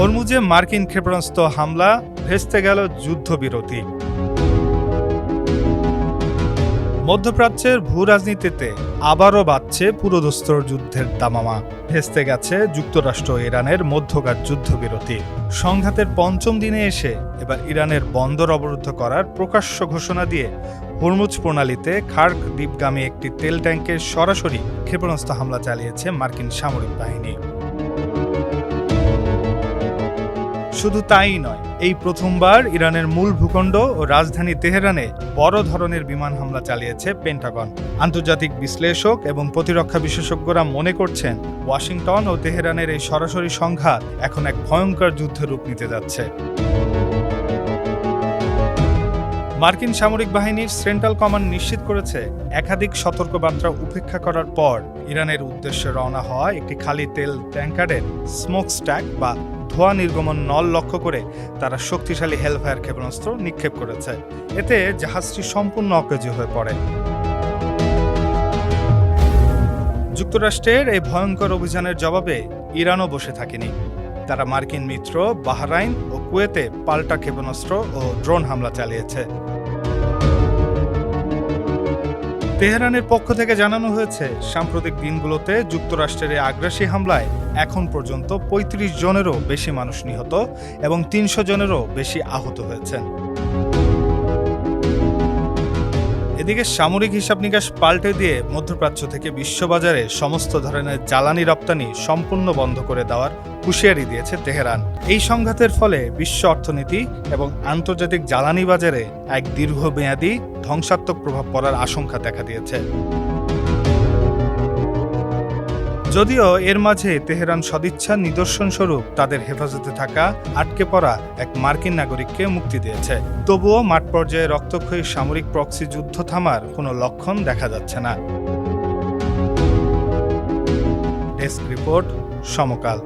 হরমুজে মার্কিন ক্ষেপণাস্ত্র হামলা, ভেস্তে গেল যুদ্ধবিরতি। মধ্যপ্রাচ্যের ভূ রাজনীতিতে আবারও বাজছে পুরোদস্তুর যুদ্ধের দামামা। ভেস্তে গেছে যুক্তরাষ্ট্র ইরানের মধ্যকার যুদ্ধবিরতি। সংঘাতের পঞ্চম দিনে এসে এবার ইরানের বন্দর অবরুদ্ধ করার প্রকাশ্য ঘোষণা দিয়ে হরমুজ প্রণালীতে খার্ক দ্বীপগামী একটি তেল ট্যাঙ্কে সরাসরি ক্ষেপণাস্ত্র হামলা চালিয়েছে মার্কিন সামরিক বাহিনী। শুধু তাই নয়, এই প্রথমবার ইরানের মূল ভূখণ্ড ও রাজধানী তেহরানে বড় ধরনের বিমান হামলা চালিয়েছে পেন্টাগন। আন্তর্জাতিক বিশ্লেষক এবং প্রতিরক্ষা বিশেষজ্ঞরা মনে করছেন, ওয়াশিংটন ও তেহরানের এই সরাসরি সংঘাত এখন এক ভয়ঙ্কর যুদ্ধের রূপ নিতে যাচ্ছে। মার্কিন সামরিক বাহিনীর সেন্ট্রাল কমান্ড নিশ্চিত করেছে, একাধিক সতর্কবার্তা উপেক্ষা করার পর ইরানের উদ্দেশ্যে রওনা হওয়া একটি খালি তেল ট্যাঙ্কারের স্মোক স্ট্যাক বা ধোঁয়া নির্গমন নল লক্ষ্য করে তারা শক্তিশালী হেলফায়ার ক্ষেপণাস্ত্র নিক্ষেপ করেছে। এতে জাহাজটি সম্পূর্ণ অকেজো হয়ে পড়ে। যুক্তরাষ্ট্রের এই ভয়ঙ্কর অভিযানের জবাবে ইরানও বসে থাকেনি। তারা মার্কিন মিত্র বাহরাইন ও কুয়েতে পাল্টা ক্ষেপণাস্ত্র ও ড্রোন হামলা চালিয়েছে। তেহরানের পক্ষ থেকে জানানো হয়েছে, সাম্প্রতিক দিনগুলোতে যুক্তরাষ্ট্রের এই আগ্রাসী হামলায় এখন পর্যন্ত ৩৫ জনেরও বেশি মানুষ নিহত এবং ৩০০ জনেরও বেশি আহত হয়েছেন। এদিকে সামরিক হিসাব নিকাশ পাল্টে দিয়ে মধ্যপ্রাচ্য থেকে বিশ্ববাজারে সমস্ত ধরনের জ্বালানি রপ্তানি সম্পূর্ণ বন্ধ করে দেওয়ার হুঁশিয়ারি দিয়েছে তেহরান। এই সংঘাতের ফলে বিশ্ব অর্থনীতি এবং আন্তর্জাতিক জ্বালানি বাজারে এক দীর্ঘমেয়াদী ধ্বংসাত্মক প্রভাব পড়ার আশঙ্কা দেখা দিয়েছে। যদিও এর মাঝে তেহরান সদিচ্ছা নিদর্শনস্বরূপ তাদের হেফাজতে থাকা আটকে পড়া এক মার্কিন নাগরিককে মুক্তি দিয়েছে, তবুও মাঠ পর্যায়ে রক্তক্ষয়ী সামরিক প্রক্সি যুদ্ধ থামার কোনো লক্ষণ দেখা যাচ্ছে না। ডেস্ক রিপোর্ট, সমকাল।